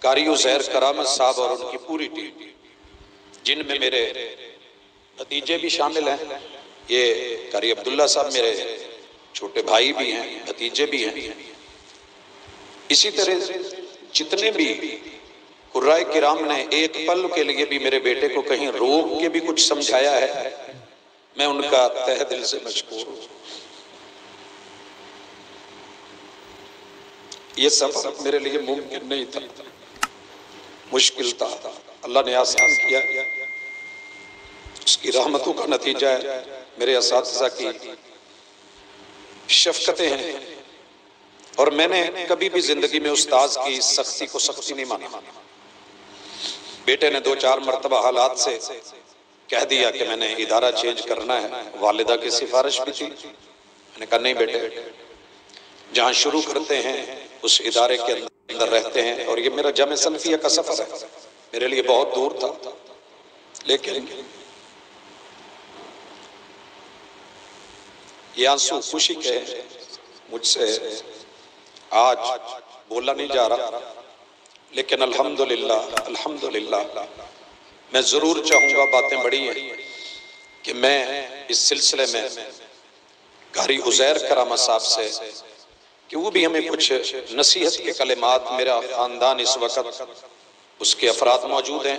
कारी उज़ैर करामत साहब और उनकी पूरी टीम, जिनमें मेरे भतीजे भी शामिल हैं। ये कारी अब्दुल्ला साहब मेरे छोटे भाई भी हैं, भतीजे भी हैं। इसी तरह जितने भी कुर्राए किराम ने एक पल के लिए भी मेरे बेटे को कहीं रोक के भी कुछ समझाया है, मैं उनका तहे दिल से मशकूर हूं। ये सफर मेरे लिए मुमकिन नहीं था, मुश्किल था, अल्लाह ने आसान किया। उसकी रहमतों का नतीजा है, मेरे असातिज़ा की शफकतें हैं। और मैंने कभी भी जिंदगी में उस्ताद की सख्ती को सख्ती नहीं माना। बेटे ने 2-4 मरतबा हालात से कह दिया कि मैंने इदारा चेंज करना है, वालिदा की सिफारिश भी थी। मैंने कहा नहीं बेटे, जहाँ शुरू करते हैं उस इदारे के अंदर रहते हैं। और ये मेरा जामे सनफिया का सफर है, मेरे लिए बहुत दूर था, लेकिन ये आंसू खुशी के मुझसे आज बोला नहीं जा रहा, लेकिन अल्हम्दुलिल्लाह अल्हम्दुलिल्लाह मैं जरूर चाहूंगा, बातें बड़ी हैं कि मैं इस सिलसिले में कारी उज़ैर करामत साहब से कि वो भी हमें कुछ नसीहत के कलिमात, मेरा खानदान इस वक्त उसके अफराद मौजूद हैं।